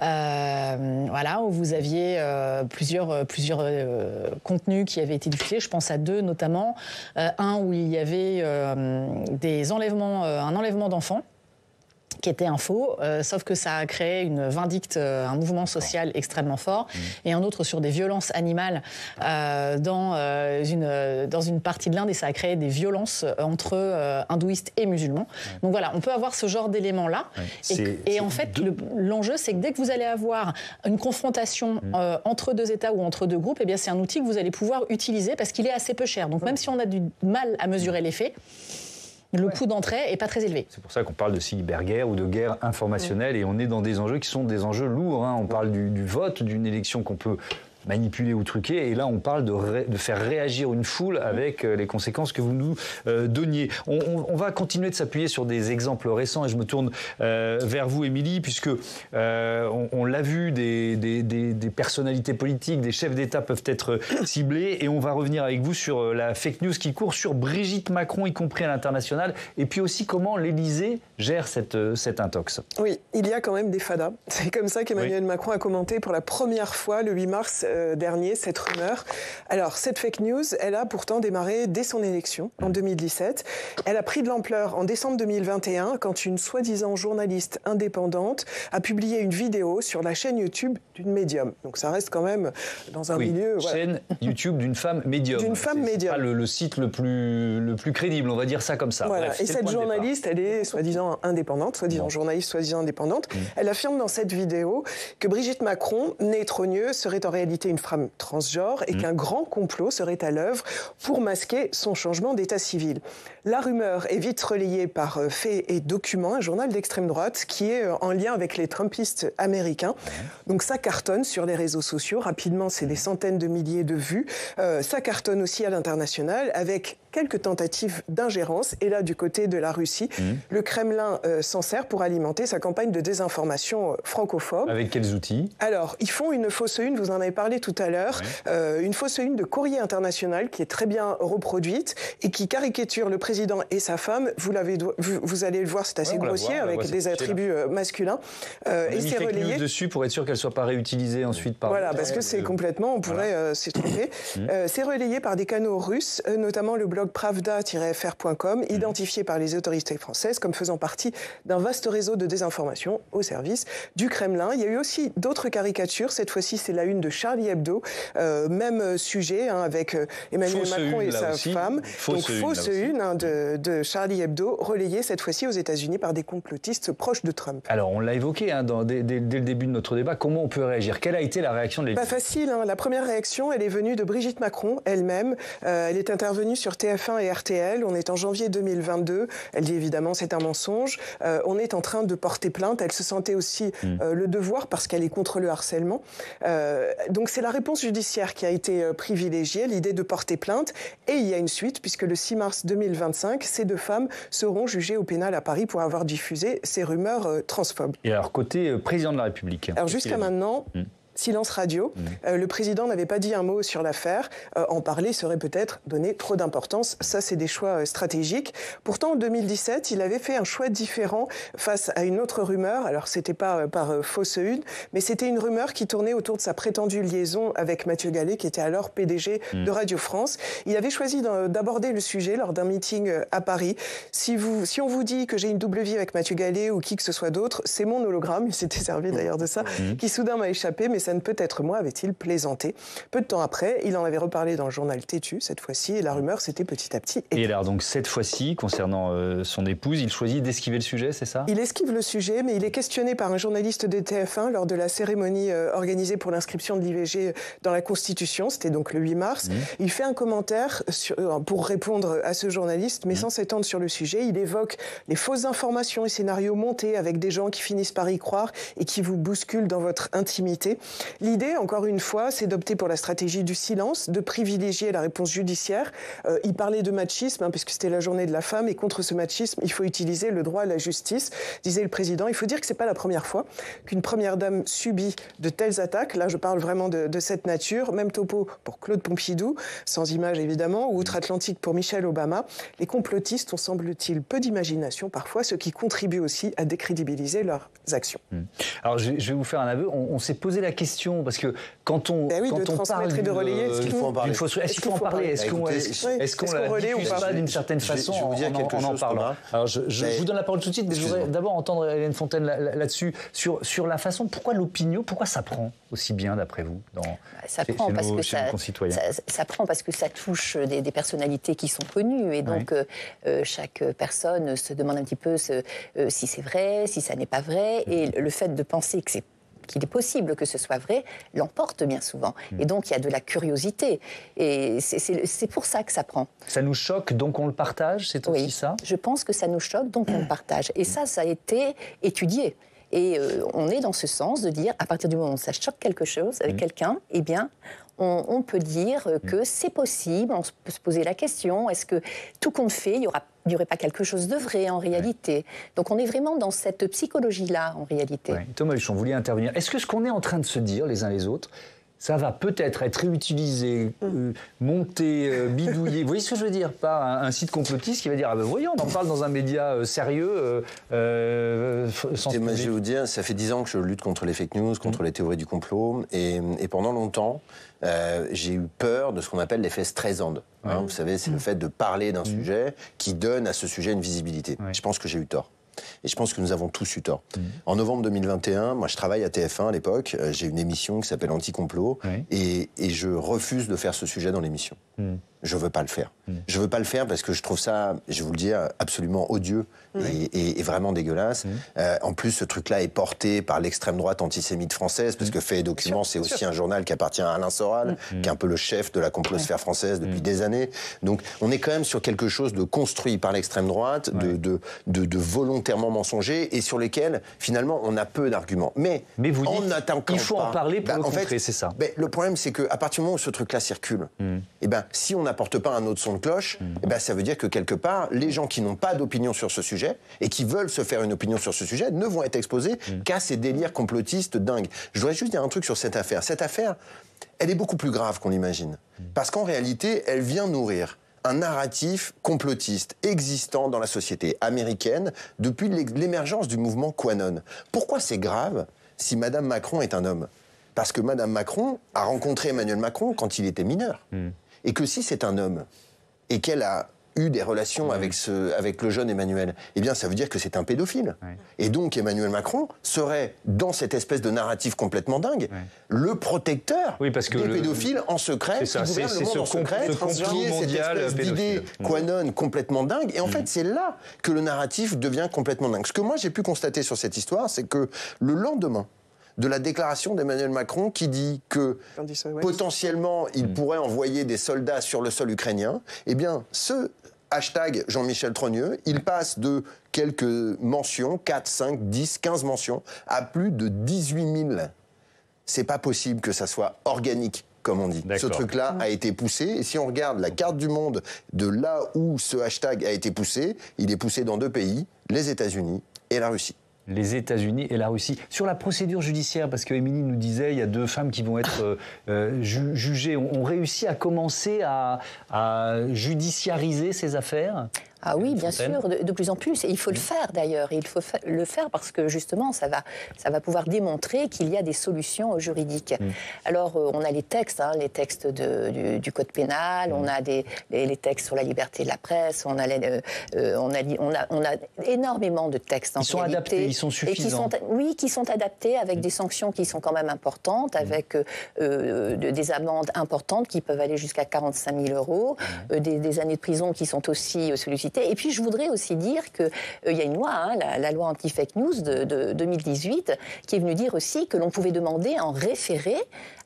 Speaker 13: Voilà, où vous aviez plusieurs contenus qui avaient été diffusés. Je pense à deux notamment. Un où il y avait des enlèvements, un enlèvement d'enfants, qui était un faux, sauf que ça a créé une vindicte, un mouvement social extrêmement fort, et un autre sur des violences animales dans une partie de l'Inde, et ça a créé des violences entre hindouistes et musulmans. Donc voilà, on peut avoir ce genre d'éléments-là, et en fait, l'enjeu, c'est que dès que vous allez avoir une confrontation entre deux États ou entre deux groupes, eh bien, c'est un outil que vous allez pouvoir utiliser parce qu'il est assez peu cher. Donc même si on a du mal à mesurer l'effet, le coût d'entrée n'est pas très élevé.
Speaker 1: C'est pour ça qu'on parle de cyberguerre ou de guerre informationnelle, et on est dans des enjeux qui sont des enjeux lourds. On parle du vote, d'une élection qu'on peut manipuler ou truquer, et là on parle de faire réagir une foule avec les conséquences que vous nous donniez. On va continuer de s'appuyer sur des exemples récents, et je me tourne vers vous, Émilie, puisque on l'a vu, des personnalités politiques, des chefs d'État peuvent être ciblés, et on va revenir avec vous sur la fake news qui court sur Brigitte Macron, y compris à l'international, et puis aussi comment l'Élysée gère cette intox.
Speaker 14: Oui, il y a quand même des fadas. C'est comme ça qu'Emmanuel Macron a commenté pour la première fois le 8 mars dernier cette rumeur. Alors, cette fake news, elle a pourtant démarré dès son élection, en 2017. Elle a pris de l'ampleur en décembre 2021, quand une soi-disant journaliste indépendante a publié une vidéo sur la chaîne YouTube d'une médium. Donc, ça reste quand même dans un milieu...
Speaker 1: Chaîne YouTube d'une femme médium.
Speaker 14: D'une femme médium.
Speaker 1: C'est pas le site le plus crédible, on va dire ça comme ça.
Speaker 14: Voilà.
Speaker 1: Bref,
Speaker 14: et cette journaliste, elle est soi-disant indépendante, soi-disant journaliste, soi-disant indépendante. Elle affirme dans cette vidéo que Brigitte Macron, née trogneuse, serait en réalité une femme transgenre, et qu'un grand complot serait à l'œuvre pour masquer son changement d'état civil. La rumeur est vite relayée par Faits et Documents, un journal d'extrême droite qui est en lien avec les Trumpistes américains. Donc ça cartonne sur les réseaux sociaux. Rapidement, c'est des centaines de milliers de vues. Ça cartonne aussi à l'international avec quelques tentatives d'ingérence. Et là, du côté de la Russie, le Kremlin s'en sert pour alimenter sa campagne de désinformation francophobe.
Speaker 1: Avec quels outils ?
Speaker 14: Alors, ils font une fausse une, vous en avez parlé tout à l'heure, une fausse une de Courrier International qui est très bien reproduite et qui caricature le président et sa femme. Vous allez le voir, c'est assez grossier, avec des attributs masculins.
Speaker 1: Et c'est relayé dessus pour être sûr qu'elle ne soit pas réutilisée ensuite par...
Speaker 14: Voilà, parce que c'est complètement, on pourrait s'y tromper. C'est relayé par des canaux russes, notamment le blog pravda-fr.com, identifié par les autorités françaises comme faisant partie d'un vaste réseau de désinformation au service du Kremlin. Il y a eu aussi d'autres caricatures. Cette fois-ci, c'est la une de Charlie Hebdo. Même sujet, avec Emmanuel Macron et sa femme. Donc fausse une de Charlie Hebdo, relayée cette fois-ci aux États-Unis par des complotistes proches de Trump.
Speaker 1: Alors, on l'a évoqué dès le début de notre débat. Comment on peut réagir ? Quelle a été la réaction de l'Élysée ?
Speaker 14: Pas facile. La première réaction, elle est venue de Brigitte Macron elle-même. Elle est intervenue sur TF1 et RTL. On est en janvier 2022. Elle dit évidemment c'est un mensonge. On est en train de porter plainte. Elle se sentait aussi le devoir parce qu'elle est contre le harcèlement. Donc c'est la réponse judiciaire qui a été privilégiée, l'idée de porter plainte. Et il y a une suite puisque le 6 mars 2025, ces deux femmes seront jugées au pénal à Paris pour avoir diffusé ces rumeurs transphobes.
Speaker 1: Et alors côté président de la République.
Speaker 14: Alors jusqu'à maintenant... Silence radio. Le président n'avait pas dit un mot sur l'affaire. En parler serait peut-être donner trop d'importance. Ça, c'est des choix stratégiques. Pourtant, en 2017, il avait fait un choix différent face à une autre rumeur. Alors, c'était pas par fausse une, mais c'était une rumeur qui tournait autour de sa prétendue liaison avec Mathieu Gallet, qui était alors PDG de Radio France. Il avait choisi d'aborder le sujet lors d'un meeting à Paris. Si on vous dit que j'ai une double vie avec Mathieu Gallet ou qui que ce soit d'autre, c'est mon hologramme, il s'était servi d'ailleurs de ça, qui soudain m'a échappé, mais scène peut-être moi, avait-il plaisanté. Peu de temps après, il en avait reparlé dans le journal Têtu, cette fois-ci, et la rumeur s'était petit à petit éteinte.
Speaker 1: Et alors, donc, cette fois-ci, concernant son épouse, il choisit d'esquiver le sujet, c'est ça?
Speaker 14: Il esquive le sujet, mais il est questionné par un journaliste de TF1 lors de la cérémonie organisée pour l'inscription de l'IVG dans la Constitution. C'était donc le 8 mars. Il fait un commentaire pour répondre à ce journaliste, mais sans s'étendre sur le sujet. Il évoque les fausses informations et scénarios montés avec des gens qui finissent par y croire et qui vous bousculent dans votre intimité. L'idée, encore une fois, c'est d'opter pour la stratégie du silence, de privilégier la réponse judiciaire. Il parlait de machisme, puisque c'était la journée de la femme, et contre ce machisme, il faut utiliser le droit à la justice, disait le président. Il faut dire que c'est pas la première fois qu'une première dame subit de telles attaques. Là, je parle vraiment de cette nature. Même topo pour Claude Pompidou, sans image évidemment, ou outre-Atlantique pour Michelle Obama. Les complotistes ont, semble-t-il, peu d'imagination parfois, ce qui contribue aussi à décrédibiliser leurs actions.
Speaker 1: Alors, je vais vous faire un aveu. On s'est posé la question, parce que quand on, quand on parle
Speaker 14: et de relayer, est-ce qu'il faut en parler?
Speaker 1: Est-ce qu'il faut en parler? Est-ce qu'on la diffuse pas d'une certaine façon en en parlant? Alors, je vous donne la parole tout de suite, mais je voudrais d'abord entendre Hélène Fontaine là-dessus, sur la façon, pourquoi l'opinion, pourquoi ça prend aussi bien, d'après vous,
Speaker 11: ça prend parce que ça prend parce que ça touche des personnalités qui sont connues, et donc chaque personne se demande un petit peu si c'est vrai, si ça n'est pas vrai, et le fait de penser que qu'il est possible que ce soit vrai, l'emporte bien souvent. Et donc, il y a de la curiosité. Et c'est pour ça que ça prend.
Speaker 1: Ça nous choque, donc on le partage, c'est aussi ça?
Speaker 11: Je pense que ça nous choque, donc on le partage. Et ça a été étudié. Et on est dans ce sens de dire, à partir du moment où ça choque quelque chose avec quelqu'un, eh bien, on peut dire que c'est possible, on peut se poser la question, est-ce que tout compte fait, il n'y aurait pas quelque chose de vrai en réalité? Donc on est vraiment dans cette psychologie-là en réalité.
Speaker 1: Thomas Huchon, vous vouliez intervenir. Est-ce que ce qu'on est en train de se dire les uns les autres, ça va peut-être être réutilisé, monté, bidouillé. Vous voyez ce que je veux dire? Pas un site complotiste qui va dire « Ah ben voyons, on en parle dans un média sérieux, sans
Speaker 12: moi, je vais vous dire, ça fait 10 ans que je lutte contre les fake news, contre les théories du complot. Et pendant longtemps, j'ai eu peur de ce qu'on appelle l'effet Streisand. Vous savez, c'est le fait de parler d'un sujet qui donne à ce sujet une visibilité. Je pense que j'ai eu tort. Et je pense que nous avons tous eu tort. En novembre 2021, moi je travaille à TF1 à l'époque, j'ai une émission qui s'appelle Anti-Complot, et je refuse de faire ce sujet dans l'émission. Je veux pas le faire. Je veux pas le faire parce que je trouve ça, je vais vous le dire, absolument odieux et vraiment dégueulasse. En plus, ce truc-là est porté par l'extrême droite antisémite française, parce que Fait et Documents, c'est aussi un journal qui appartient à Alain Soral, qui est un peu le chef de la complosphère française depuis des années. Donc, on est quand même sur quelque chose de construit par l'extrême droite, de volontairement mensonger, et sur lesquels, finalement, on a peu d'arguments. Mais
Speaker 1: vous dites, il faut en parler pour le contrer, c'est ça.
Speaker 12: Le problème, c'est qu'à partir du moment où ce truc-là circule, si on n'apporte pas un autre son de cloche, ça veut dire que quelque part, les gens qui n'ont pas d'opinion sur ce sujet et qui veulent se faire une opinion sur ce sujet ne vont être exposés qu'à ces délires complotistes dingues. Je voudrais juste dire un truc sur cette affaire. Cette affaire, elle est beaucoup plus grave qu'on l'imagine. Parce qu'en réalité, elle vient nourrir un narratif complotiste existant dans la société américaine depuis l'émergence du mouvement QAnon. Pourquoi c'est grave si Madame Macron est un homme? Parce que Madame Macron a rencontré Emmanuel Macron quand il était mineur. Et que si c'est un homme et qu'elle a eu des relations avec le jeune Emmanuel, eh bien ça veut dire que c'est un pédophile. Et donc Emmanuel Macron serait, dans cette espèce de narratif complètement dingue, le protecteur des pédophiles en secret, qui gouverne le monde en secret, qui est cette espèce d'idée QAnon complètement dingue. Et en fait, c'est là que le narratif devient complètement dingue. Ce que moi j'ai pu constater sur cette histoire, c'est que le lendemain de la déclaration d'Emmanuel Macron qui dit que potentiellement il pourrait envoyer des soldats sur le sol ukrainien, eh bien ce hashtag Jean-Michel Trogneux, il passe de quelques mentions, 4, 5, 10, 15 mentions, à plus de 18 000. C'est pas possible que ça soit organique, comme on dit. Ce truc-là a été poussé, et si on regarde la carte du monde de là où ce hashtag a été poussé, il est poussé dans 2 pays, les États-Unis et la Russie.
Speaker 1: Les États-Unis et la Russie. Sur la procédure judiciaire, parce que Émilie nous disait, il y a 2 femmes qui vont être jugées. On réussit à commencer à judiciariser ces affaires?
Speaker 11: Ah oui, bien sûr, de plus en plus. Et il faut le faire d'ailleurs. Et il faut le faire parce que justement, ça va pouvoir démontrer qu'il y a des solutions juridiques. Alors, on a les textes du Code pénal, on a les textes sur la liberté de la presse, on a énormément de textes.
Speaker 1: Ils sont adaptés, sont suffisants.
Speaker 11: Qui sont adaptés avec des sanctions qui sont quand même importantes, avec des amendes importantes qui peuvent aller jusqu'à 45 000 €, des années de prison qui sont aussi sollicitées. Et puis je voudrais aussi dire qu'il y a une loi, la loi anti-fake news de 2018, qui est venue dire aussi que l'on pouvait demander en référé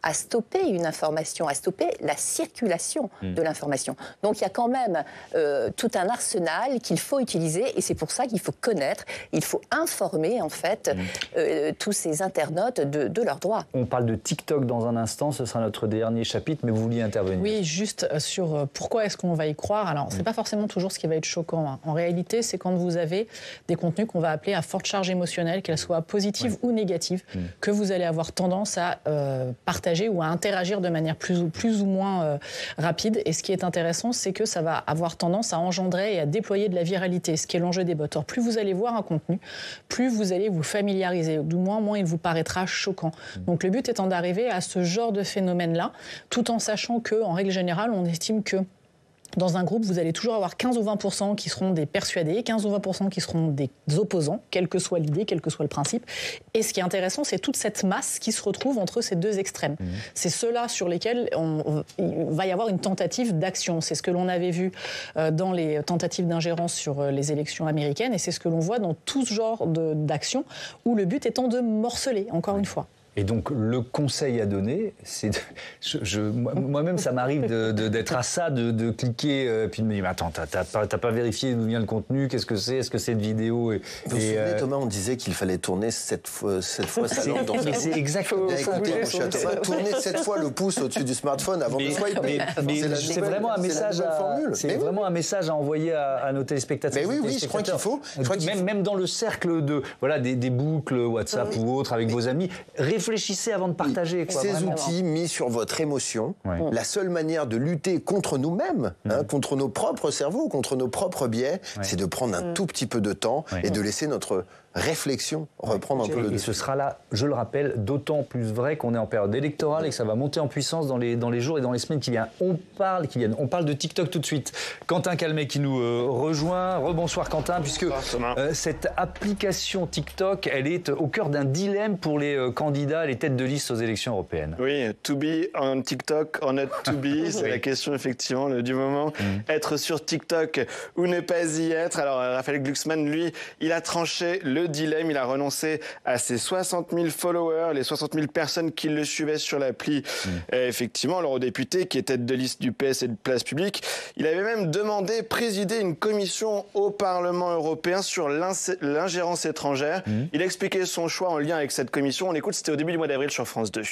Speaker 11: à stopper une information, à stopper la circulation de l'information. Donc il y a quand même tout un arsenal qu'il faut utiliser, et c'est pour ça qu'il faut connaître, il faut informer en fait tous ces internautes de leurs droits.
Speaker 1: On parle de TikTok dans un instant, ce sera notre dernier chapitre, mais vous vouliez intervenir.
Speaker 13: Oui, juste sur pourquoi est-ce qu'on va y croire. Alors c'est pas forcément toujours ce qui va être choquant. En réalité, c'est quand vous avez des contenus qu'on va appeler à forte charge émotionnelle, qu'elles soient positives ou négatives, que vous allez avoir tendance à partager ou à interagir de manière plus ou moins rapide. Et ce qui est intéressant, c'est que ça va avoir tendance à engendrer et à déployer de la viralité, ce qui est l'enjeu des bots. Or, plus vous allez voir un contenu, plus vous allez vous familiariser, du moins il vous paraîtra choquant. Donc le but étant d'arriver à ce genre de phénomène-là, tout en sachant qu'en règle générale, on estime que dans un groupe, vous allez toujours avoir 15 ou 20% qui seront des persuadés, 15 ou 20% qui seront des opposants, quelle que soit l'idée, quel que soit le principe. Et ce qui est intéressant, c'est toute cette masse qui se retrouve entre ces deux extrêmes. C'est ceux-là sur lesquels il va y avoir une tentative d'action. C'est ce que l'on avait vu dans les tentatives d'ingérence sur les élections américaines, et c'est ce que l'on voit dans tout ce genre d'action, où le but étant de morceler, encore une fois.
Speaker 1: Et donc, le conseil à donner, c'est... Moi-même, ça m'arrive d'être à ça, de cliquer, puis de me dire, mais attends, t'as pas vérifié d'où vient le contenu, qu'est-ce que c'est, est-ce que c'est de vidéo
Speaker 12: Vous vous souvenez, Thomas, on disait qu'il fallait tourner 7 fois sa langue dans
Speaker 1: mais c'est exactement ça.
Speaker 12: Tourner 7 fois le pouce au-dessus du smartphone avant de swiper.
Speaker 1: C'est vraiment un message à envoyer à nos téléspectateurs.
Speaker 12: Mais oui, je crois qu'il faut.
Speaker 1: Même dans le cercle des boucles WhatsApp ou autres avec vos amis, réfléchissez avant de partager.
Speaker 12: Ces outils mis sur votre émotion, la seule manière de lutter contre nous-mêmes, contre nos propres cerveaux, contre nos propres biais, c'est de prendre un tout petit peu de temps et de laisser notre réflexion reprendre un peu le dessus.
Speaker 1: Et ce sera là, je le rappelle, d'autant plus vrai qu'on est en période électorale et que ça va monter en puissance dans les jours et dans les semaines qui viennent. On parle de TikTok tout de suite. Quentin Calmet qui nous rejoint. Rebonsoir Quentin, puisque cette application TikTok, elle est au cœur d'un dilemme pour les candidats, les têtes de liste aux élections européennes.
Speaker 5: Oui, to be on TikTok or not to be, c'est la question effectivement du moment. Être sur TikTok ou ne pas y être. Alors Raphaël Glucksmann, lui, il a tranché le dilemme, il a renoncé à ses 60 000 followers, les 60 000 personnes qui le suivaient sur l'appli. Effectivement, l'eurodéputé, qui est tête de liste du PS et de Place Publique, il avait même demandé présider une commission au Parlement européen sur l'ingérence étrangère. Il a expliqué son choix en lien avec cette commission. On l'écoute, c'était au début du mois d'avril sur France 2.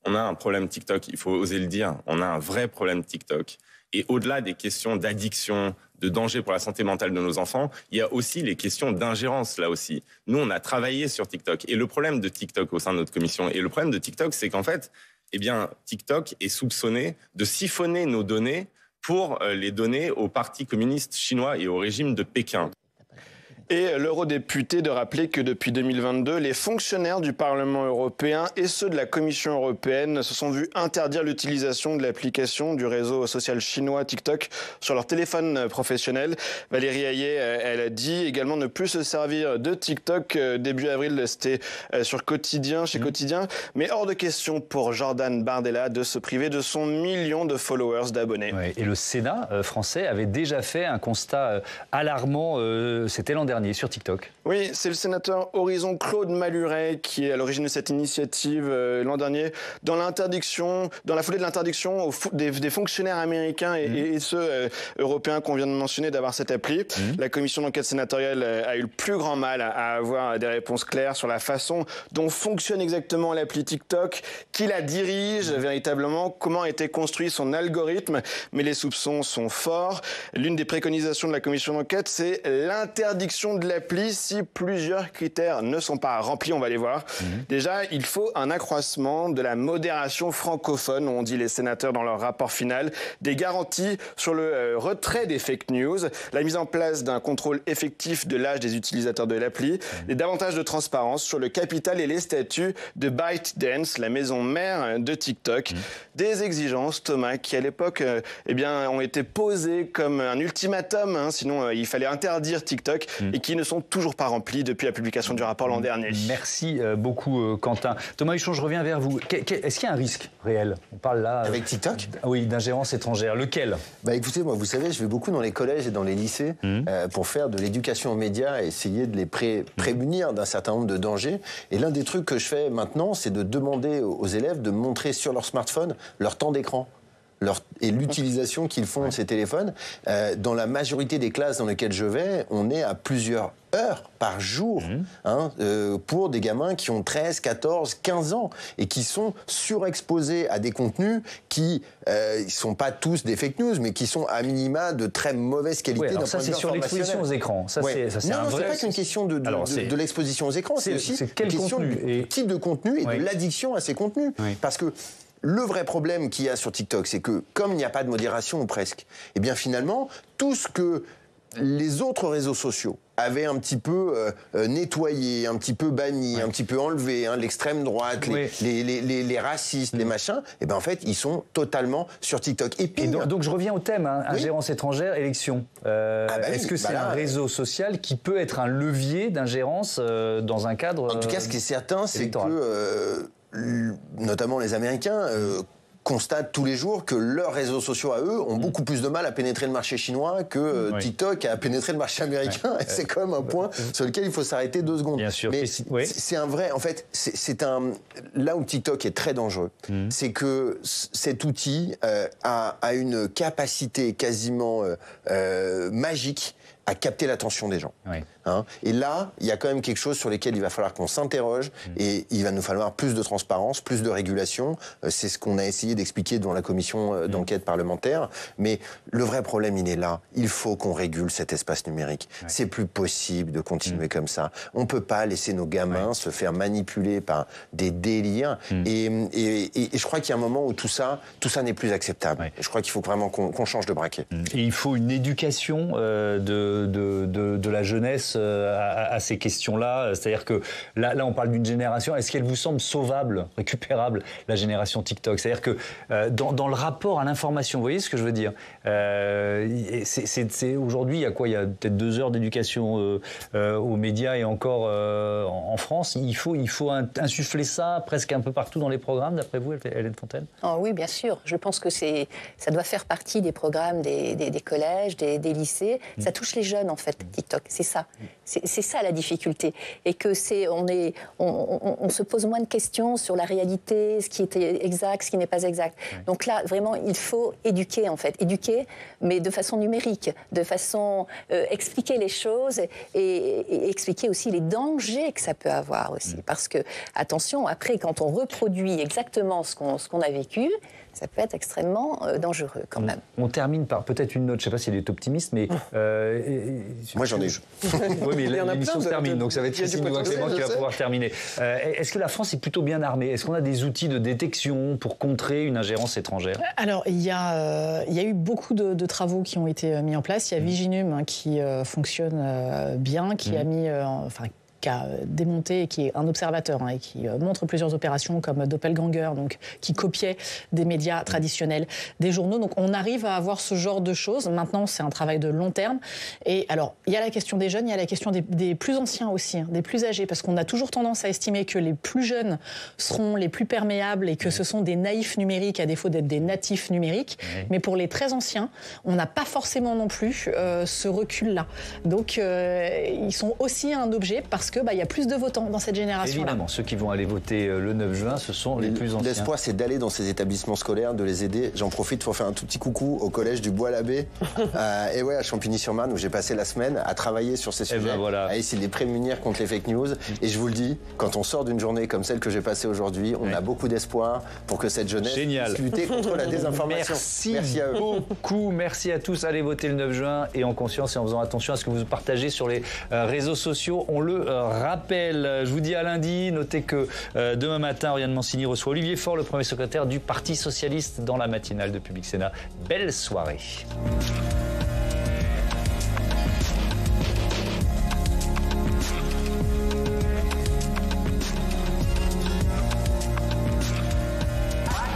Speaker 16: On a un problème TikTok, il faut oser le dire. On a un vrai problème TikTok. Et au-delà des questions d'addiction, de danger pour la santé mentale de nos enfants, il y a aussi les questions d'ingérence, là aussi. Nous, on a travaillé sur TikTok. Et le problème de TikTok au sein de notre commission, et le problème de TikTok, c'est qu'en fait, TikTok est soupçonné de siphonner nos données pour les donner au Parti communiste chinois et au régime de Pékin.
Speaker 5: Et l'eurodéputé de rappeler que depuis 2022, les fonctionnaires du Parlement européen et ceux de la Commission européenne se sont vus interdire l'utilisation de l'application du réseau social chinois TikTok sur leur téléphone professionnel. Valérie Hayet, elle a dit également ne plus se servir de TikTok. Début avril, c'était sur Quotidien, chez Quotidien. Mais hors de question pour Jordan Bardella de se priver de son million de followers, d'abonnés.
Speaker 1: Ouais, et le Sénat français avait déjà fait un constat alarmant, c'était l'an dernier, sur TikTok.
Speaker 5: Oui, c'est le sénateur Horizon Claude Maluret qui est à l'origine de cette initiative l'an dernier, dans la foulée de l'interdiction des fonctionnaires américains et ceux européens qu'on vient de mentionner d'avoir cette appli. La commission d'enquête sénatoriale a eu le plus grand mal à avoir des réponses claires sur la façon dont fonctionne exactement l'appli TikTok, qui la dirige véritablement, comment a été construit son algorithme, mais les soupçons sont forts. L'une des préconisations de la commission d'enquête, c'est l'interdiction de l'appli si plusieurs critères ne sont pas remplis, on va les voir. Déjà, il faut un accroissement de la modération francophone, ont dit les sénateurs dans leur rapport final, des garanties sur le retrait des fake news, la mise en place d'un contrôle effectif de l'âge des utilisateurs de l'appli, et davantage de transparence sur le capital et les statuts de ByteDance, la maison mère de TikTok. Des exigences, Thomas, qui à l'époque ont été posées comme un ultimatum, sinon il fallait interdire TikTok. et qui ne sont toujours pas remplis depuis la publication du rapport l'an dernier.
Speaker 1: Merci beaucoup, Quentin. Thomas Huchon, je reviens vers vous. Est-ce qu'il y a un risque réel? On parle là...
Speaker 12: Avec TikTok?
Speaker 1: Oui, d'ingérence étrangère. Lequel?
Speaker 12: Écoutez, moi, vous savez, je vais beaucoup dans les collèges et dans les lycées pour faire de l'éducation aux médias et essayer de les prémunir d'un certain nombre de dangers. Et l'un des trucs que je fais maintenant, c'est de demander aux élèves de montrer sur leur smartphone leur temps d'écran. Et l'utilisation qu'ils font de ces téléphones. Dans la majorité des classes dans lesquelles je vais, on est à plusieurs heures par jour pour des gamins qui ont 13, 14, 15 ans et qui sont surexposés à des contenus qui ne sont pas tous des fake news, mais qui sont à minima de très mauvaise qualité.
Speaker 1: Alors ça, c'est sur l'exposition aux écrans. Ça, c'est
Speaker 12: non, c'est pas qu'une question de l'exposition aux écrans, c'est aussi une question du type de contenu et de l'addiction à ces contenus. Parce que le vrai problème qu'il y a sur TikTok, c'est que comme il n'y a pas de modération ou presque, et bien finalement, tout ce que les autres réseaux sociaux avaient un petit peu nettoyé, un petit peu banni, un petit peu enlevé, l'extrême droite, les racistes, les machins, et ben en fait, ils sont totalement sur TikTok. Et
Speaker 1: donc je reviens au thème, ingérence étrangère, élection. Est-ce que c'est un réseau social qui peut être un levier d'ingérence dans un cadre
Speaker 12: En tout cas, ce qui est certain, c'est que... notamment les Américains, constatent tous les jours que leurs réseaux sociaux à eux ont beaucoup plus de mal à pénétrer le marché chinois que TikTok a pénétré le marché américain. Et c'est quand même un point sur lequel il faut s'arrêter 2 secondes.
Speaker 1: Bien sûr.
Speaker 12: Mais c'est un vrai... En fait, là où TikTok est très dangereux, c'est que cet outil a une capacité quasiment magique à capter l'attention des gens. Et là, il y a quand même quelque chose sur lequel il va falloir qu'on s'interroge et il va nous falloir plus de transparence, plus de régulation. C'est ce qu'on a essayé d'expliquer devant la commission d'enquête parlementaire. Mais le vrai problème, il est là. Il faut qu'on régule cet espace numérique. C'est plus possible de continuer comme ça. On peut pas laisser nos gamins se faire manipuler par des délires. Et je crois qu'il y a un moment où tout ça n'est plus acceptable. Je crois qu'il faut vraiment qu'on change de braquet.
Speaker 1: Et il faut une éducation de la jeunesse à ces questions-là. C'est-à-dire que là, on parle d'une génération. Est-ce qu'elle vous semble sauvable, récupérable, la génération TikTok? C'est-à-dire que dans le rapport à l'information, vous voyez ce que je veux dire? Aujourd'hui, il y a quoi? Il y a peut-être 2 heures d'éducation aux médias et encore en France. Il faut insuffler ça presque un peu partout dans les programmes, d'après vous, Hélène Fontaine?
Speaker 11: Oui, bien sûr. Je pense que ça doit faire partie des programmes des collèges, des lycées. Ça touche les jeunes, en fait, TikTok. C'est ça. C'est ça la difficulté. Et que on se pose moins de questions sur la réalité, ce qui est exact, ce qui n'est pas exact. Donc là, vraiment, il faut éduquer, en fait. Éduquer, mais de façon numérique, de façon expliquer les choses et expliquer aussi les dangers que ça peut avoir aussi. Parce que, attention, après, quand on reproduit exactement ce qu'on a vécu, ça peut être extrêmement dangereux quand même.
Speaker 1: On termine par peut-être une note, je ne sais pas s'il est optimiste, mais...
Speaker 12: Moi j'en ai.
Speaker 1: Oui, mais l'émission se termine, donc ça va être Christine Douin-Clément qui va pouvoir terminer. Est-ce que la France est plutôt bien armée? Est-ce qu'on a des outils de détection pour contrer une ingérence étrangère?
Speaker 13: Alors, il y a eu beaucoup de travaux qui ont été mis en place. Il y a Viginum qui fonctionne bien, qui a mis... qui a démonté, qui est un observateur et qui montre plusieurs opérations comme Doppelganger, donc qui copiait des médias traditionnels, des journaux. Donc on arrive à avoir ce genre de choses. Maintenant, c'est un travail de long terme. Et alors, il y a la question des jeunes, il y a la question des plus anciens aussi, des plus âgés, parce qu'on a toujours tendance à estimer que les plus jeunes seront les plus perméables et que ce sont des naïfs numériques à défaut d'être des natifs numériques. Mais pour les très anciens, on n'a pas forcément non plus ce recul-là. Donc ils sont aussi un objet parce qu'il y a plus de votants dans cette génération-là.
Speaker 1: Évidemment, ceux qui vont aller voter le 9 juin, ce sont les plus anciens.
Speaker 12: L'espoir, c'est d'aller dans ces établissements scolaires, de les aider. J'en profite pour faire un tout petit coucou au collège du Bois-l'Abbé, et à Champigny-sur-Marne, où j'ai passé la semaine à travailler sur ces sujets, à essayer de les prémunir contre les fake news. Et je vous le dis, quand on sort d'une journée comme celle que j'ai passée aujourd'hui, on a beaucoup d'espoir pour que cette jeunesse puisse lutter contre la désinformation.
Speaker 1: Merci à eux. Beaucoup, merci à tous. Allez voter le 9 juin et en conscience et en faisant attention à ce que vous partagez sur les réseaux sociaux. On le rappelle. Je vous dis à lundi. Notez que demain matin, Oriane Mancini reçoit Olivier Faure, le premier secrétaire du Parti Socialiste, dans la matinale de Public Sénat. Belle soirée.